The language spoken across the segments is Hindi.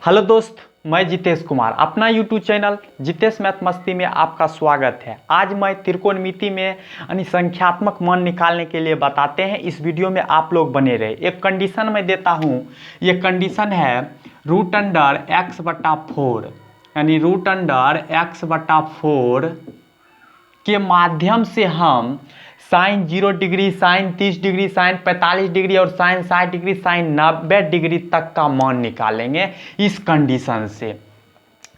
हेलो दोस्त, मैं जितेश कुमार अपना यूट्यूब चैनल जितेश मैथ मस्ती में आपका स्वागत है। आज मैं त्रिकोणमिति में यानी संख्यात्मक मान निकालने के लिए बताते हैं। इस वीडियो में आप लोग बने रहे। एक कंडीशन मैं देता हूँ, ये कंडीशन है √x/4 यानी √x/4 के माध्यम से हम sine 0 degree, sine 30 degree, sine 45 degree और साइन 60 डिग्री, साइन 90 डिग्री तक का मान निकालेंगे। इस कंडीशन से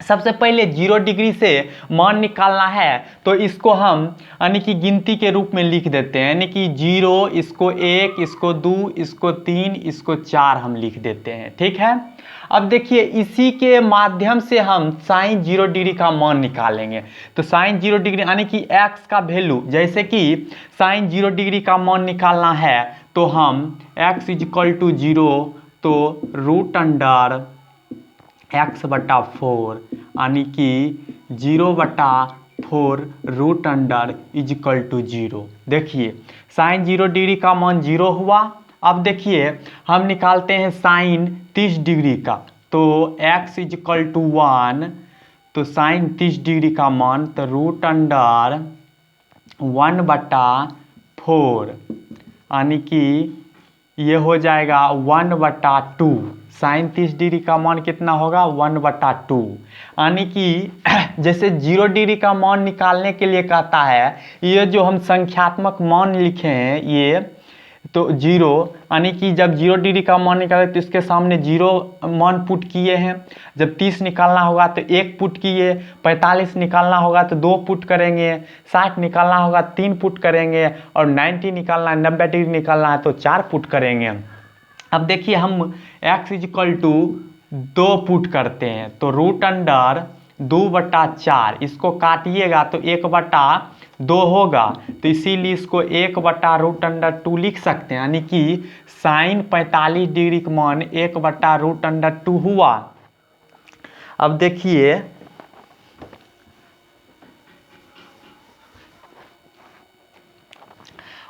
सबसे पहले 0 डिग्री से मान निकालना है तो इसको हम यानी कि गिनती के रूप में लिख देते हैं, यानी कि 0, इसको 1, इसको 2, इसको 3, इसको 4 हम लिख देते हैं। ठीक है। अब देखिए, इसी के माध्यम से हम साइन 0 डिग्री का मान निकालेंगे। तो साइन 0 डिग्री यानी कि x का वैल्यू, जैसे कि साइन 0 डिग्री का मान निकालना है तो हम x = 0 तो √x/4 यानी कि 0/4 √= 0। देखिए, साइन 0 डिग्री का मान 0 हुआ। अब देखिए, हम निकालते हैं साइन 30 डिग्री का, तो x = 1 तो साइन 30 डिग्री का मान तो √1/4 यानी कि ये हो जाएगा 1/2। साइन 30 डिग्री का मान कितना होगा? 1/2। यानी कि जैसे 0 डिग्री का मान निकालने के लिए कहता है, ये जो हम संख्यात्मक मान लिखे हैं ये तो 0 यानी कि जब 0 डिग्री का मान निकाले तो इसके सामने 0 मान पुट किए हैं। जब 30 निकालना होगा तो 1 पुट किए, 45 निकालना होगा तो 2 पुट करेंगे, 60 निकालना होगा 3 पुट करेंगे और 90 निकालना है, 90 डिग्री निकालना है तो 4 पुट करेंगे। अब देखिए, हम x = 2 पुट करते हैं तो √2/4 इसको काटिएगा तो 1/2 होगा, तो इसीलिए इसको 1/√2 लिख सकते हैं, यानी कि साइन 45 डिग्री का मान 1/√2 हुआ। अब देखिए,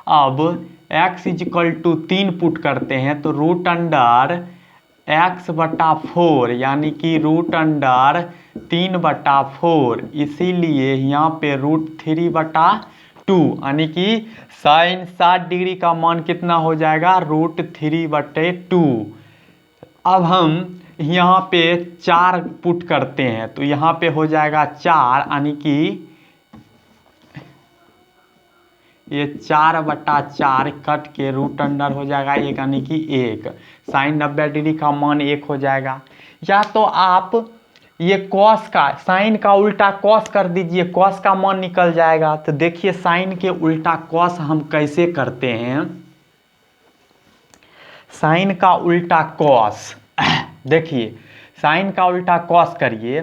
अब x = 3 पुट करते हैं तो √x/4 यानी कि √3/4, इसीलिए यहाँ पे √3/2 यानी कि साइन 60 डिग्री का मान कितना हो जाएगा? √3/2। अब हम यहाँ पे 4 पुट करते हैं तो यहाँ पे हो जाएगा 4 यानी कि ये 4/4 कट के √अंडर हो जाएगा 1 यानी कि 1। साइन 90 डिग्री का मान 1 हो जाएगा। या तो आप ये कॉस का, साइन का उल्टा कॉस कर दीजिए, कॉस का मान निकल जाएगा। तो देखिए, साइन के उल्टा कॉस हम कैसे करते हैं। साइन का उल्टा कॉस देखिए, साइन का उल्टा कॉस करिए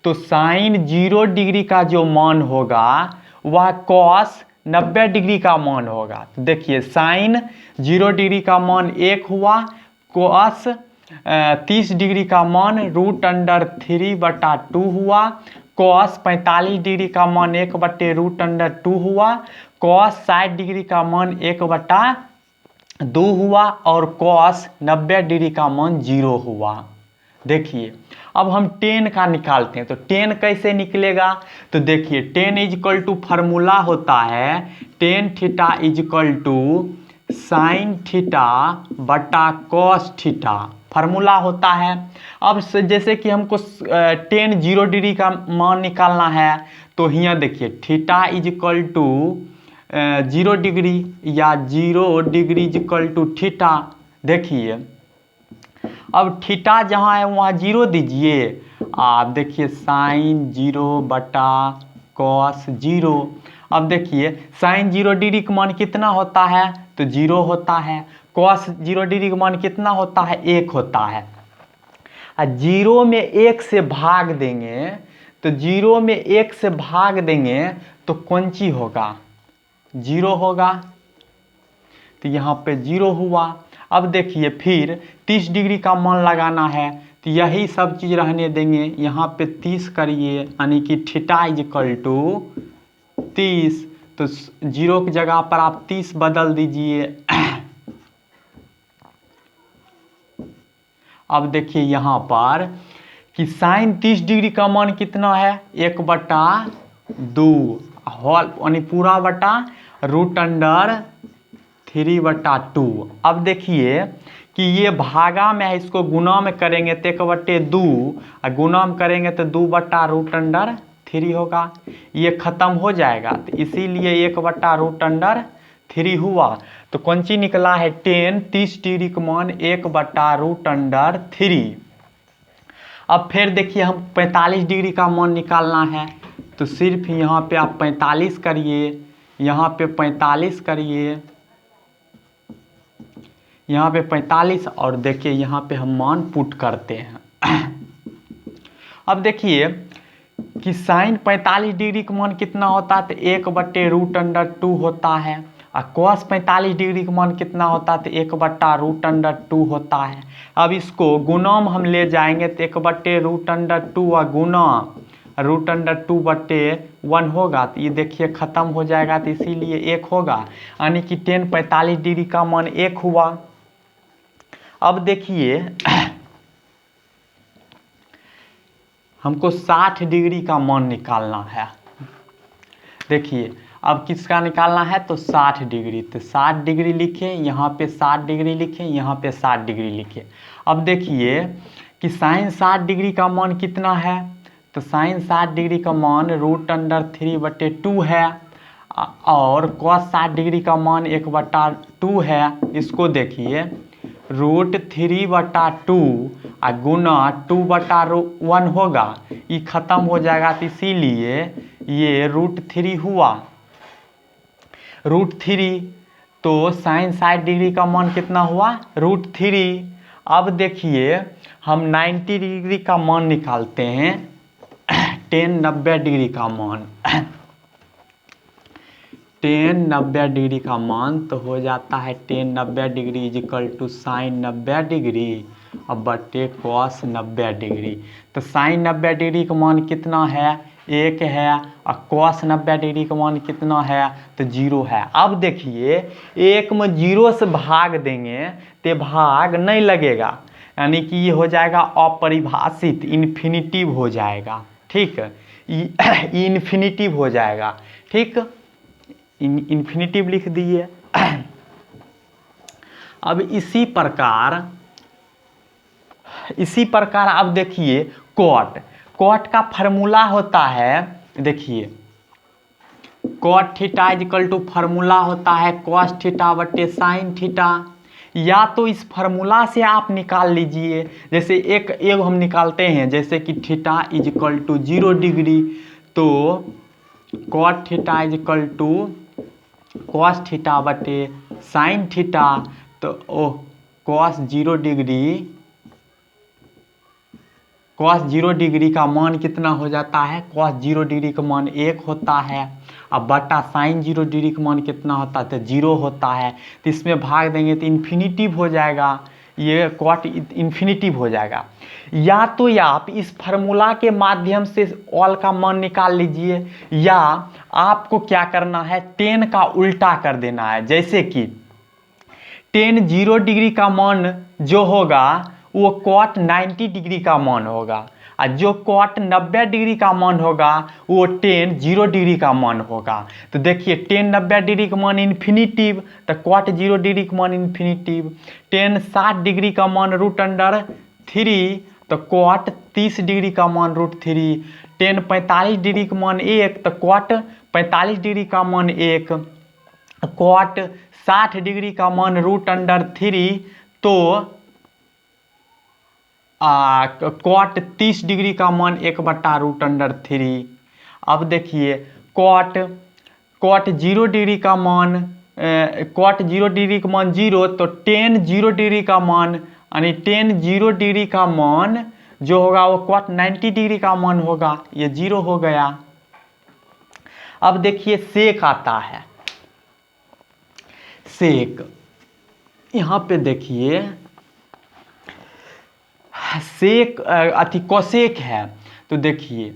तो साइन 0 डिग्री का जो मान होगा वह कॉस 90 डिग्री का मान होगा। तो देखिए, साइन 0 डिग्री का मान 1 हुआ, कॉस 30 डिग्री का मान √3/2 हुआ, कॉस 45 डिग्री का मान 1/√2 हुआ, कॉस 60 डिग्री का मान 1/2 हुआ और कॉस 90 डिग्री का मान 0 हुआ। देखिए, अब हम tan का निकालते हैं तो tan कैसे निकलेगा? तो देखिए, tan = फार्मूला होता है tan θ = sin θ/cos θ, फार्मूला होता है। अब जैसे कि हमको tan 0 डिग्री का मान निकालना है तो यहाँ देखिए θ = 0 डिग्री या 0 डिग्री = θ। देखिए, अब थीटा जहाँ है वहाँ 0 दीजिए। आप देखिए, साइन 0/cos 0। अब देखिए, साइन 0 डिग्री का मान कितना होता है? तो 0 होता है। cos 0 डिग्री का मान कितना होता है? 1 होता है। 0 में 1 से भाग देंगे तो 0 में 1 से भाग देंगे तो कौन सी होगा? 0 होगा। तो यहाँ पे 0 हुआ। अब देखिए, फिर 30 डिग्री का मान लगाना है तो यही सब चीज़ रहने देंगे। यहाँ पे 30 करिए यानी कि θ = 30, तो 0 की जगह पर आप 30 बदल दीजिए। अब देखिए, यहाँ पर कि साइन 30 डिग्री का मान कितना है 1/2 होल यानी पूरा बटा √3/2। अब देखिए कि ये भागा में है, इसको गुना में करेंगे तो 1/2 और गुना में करेंगे तो 2/√3 होगा। ये खत्म हो जाएगा तो इसीलिए 1/√3 हुआ। तो कौन सी निकला है 10 30 डिग्री का मान 1/√3। अब फिर देखिए हम 45 डिग्री का मान निकालना है तो सिर्फ यहाँ पे आप 45 करिए, यहाँ पे 45 करिए, यहाँ पे 45 और देखिए यहाँ पे हम मान पुट करते हैं। अब देखिए कि साइन 45 डिग्री का मान कितना होता है तो 1/√2 होता है और कॉस 45 डिग्री का मान कितना होता है तो 1/√2 होता है। अब इसको गुना में हम ले जाएंगे तो 1/√2 और गुना √2/1 होगा तो ये देखिए ख़त्म हो जाएगा तो इसीलिए 1 होगा, यानी कि 10 45 डिग्री का मान 1 हुआ। अब देखिए हमको 60 डिग्री का मान निकालना है। देखिए अब किसका निकालना है तो 60 डिग्री, तो 60 डिग्री लिखे, यहाँ पे 60 डिग्री लिखे, यहाँ पे 60 डिग्री लिखे। अब देखिए कि साइन 60 डिग्री का मान कितना है तो साइन 60 डिग्री का मान √3/2 है और कॉस 60 डिग्री का मान 1/2 है। इसको देखिए √3/2 और गुना 2/1 होगा, ये खत्म हो जाएगा तो इसीलिए ये √3 हुआ। √3 तो साइन 60 डिग्री का मान कितना हुआ √3। अब देखिए हम 90 डिग्री का मान निकालते हैं, 10 90 डिग्री का मान 10 90 डिग्री का मान तो हो जाता है 10 90 degree equal to sine 90 degree अब बटे कॉस 90 डिग्री। तो साइन 90 डिग्री का मान कितना है 1 है और कॉस 90 डिग्री का मान कितना है तो 0 है। अब देखिए 1 में 0 से भाग देंगे तो भाग नहीं लगेगा, यानी कि ये हो जाएगा अपरिभाषित, इन्फिनिटिव हो जाएगा। ठीक, इन्फिनिटिव हो जाएगा। ठीक, इन्फिनिटिव लिख दिए। अब इसी प्रकार अब देखिए कॉट का फार्मूला होता है, देखिए cot theta equal to formula होता है कॉस थीटा बटे साइन थीटा। या तो इस फार्मूला से आप निकाल लीजिए, जैसे एक हम निकालते हैं जैसे कि थीटा इक्वल टू 0 डिग्री, तो cot theta equal to cos theta बटे साइन थीटा, तो कॉस 0 डिग्री का मान कितना हो जाता है कॉस 0 डिग्री का मान 1 होता है। अब बटा साइन 0 डिग्री का मान कितना होता है तो 0 होता है। तो इसमें भाग देंगे तो इन्फिनिटिव हो जाएगा, ये कॉट इन्फिनिटिव हो जाएगा। या तो आप इस फार्मूला के माध्यम से ऑल का मान निकाल लीजिए, या आपको क्या करना है 10 का उल्टा कर देना है। जैसे कि 10 0 डिग्री का मान जो होगा वो कॉट 90 डिग्री का मान होगा, और जो कॉट 90 डिग्री का मान होगा वो 10 0 डिग्री का मान होगा। तो देखिए 10 90 डिग्री का मान इन्फिनिटिव, तो कॉट 0 डिग्री का मान इन्फिनिटिव। 10 60 डिग्री का मान √3, तो कॉट 30 डिग्री का मान √3। 10 45 डिग्री का मान 1, तो कॉट 45 डिग्री का मान 1। कॉट 60 डिग्री का मान √3, तो कॉट 30 डिग्री का मान 1/√3। अब देखिए कॉट 0 डिग्री का मान कॉट 0 डिग्री का मान 0, तो 10 0 डिग्री का मान यानी 10 0 डिग्री का मान जो होगा वो कॉट 90 डिग्री का मान होगा, ये 0 हो गया। अब देखिए सेक आता है, सेक यहाँ पे देखिए सेक कोसेक है, तो देखिए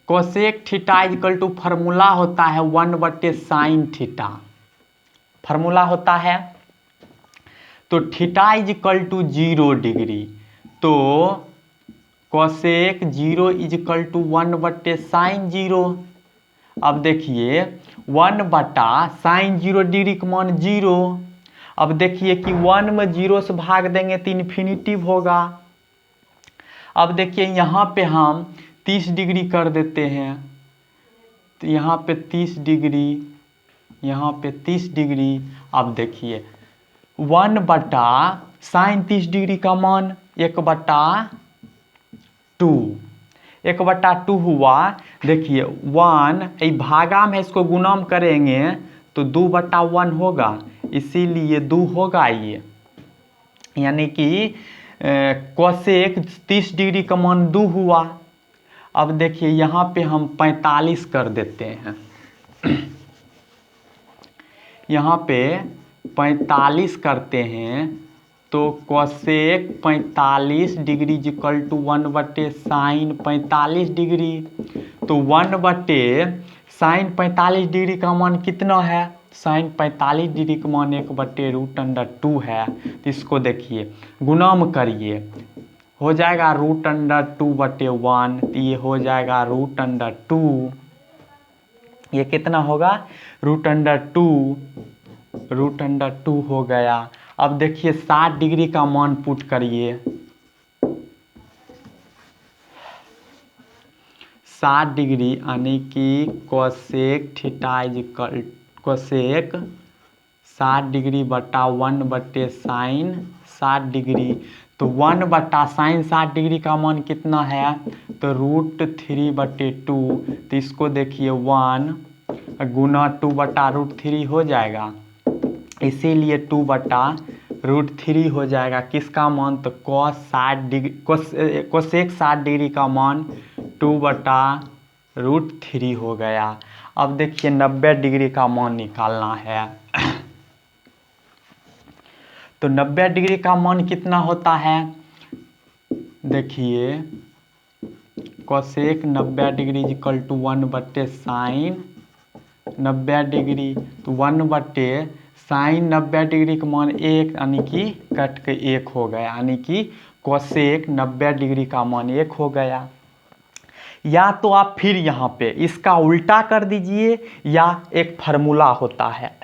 cosec theta equal to formula होता है 1/sin थीटा, फार्मूला होता है। तो थीटा इक्वल टू 0 डिग्री, तो कोसेक 0 इजकल टू 1/sin 0। अब देखिए 1/sin 0 डिग्री का मान 0। अब देखिए कि 1 में 0 से भाग देंगे तो इन्फिनिटिव होगा। अब देखिए यहाँ पे हम 30 डिग्री कर देते हैं, तो यहाँ पे 30 डिग्री, यहाँ पे 30 डिग्री। अब देखिए 1/sin 30 डिग्री का मान 1/2, 1/2 हुआ। देखिए 1 भागा में इसको गुणा करेंगे तो 2/1 होगा, इसीलिए 2 होगा ये, यानी कि कोसेक 30 डिग्री का मान 2 हुआ। अब देखिए यहाँ पे हम 45 कर देते हैं, यहाँ पे 45 करते हैं तो cosec 45 degree equal to 1/sin 45 degree. तो 1/sin 45 डिग्री का मान कितना है? sin 45 डिग्री का मान 1/√2 है। तो इसको देखिए गुणाम करिए, हो जाएगा √2/1, तो ये हो जाएगा √2। ये कितना होगा? √2 हो गया। अब देखिए 60 डिग्री का मान पुट करिए, 60 डिग्री यानी कि cosec theta equal cosec 60 degree बटा 1/sin 60 डिग्री। तो 1/sin 60 डिग्री का मान कितना है? तो √3/2। तो इसको देखिए 1 गुना 2/√3 हो जाएगा, इसीलिए 2/√3 हो जाएगा। किसका मान? तो कोसेक 60 डिग्री का मान 2/√3 हो गया। अब देखिए 90 डिग्री का मान निकालना है। तो 90 डिग्री का मान कितना होता है? देखिए cosec 90 degree equal to 1/sin 90 degree. तो 1/sin 90 डिग्री का मान 1, यानी कि कट के 1 हो गया, यानी कि कोसेक 90 डिग्री का मान 1 हो गया। या तो आप फिर यहाँ पे इसका उल्टा कर दीजिए, या एक फार्मूला होता है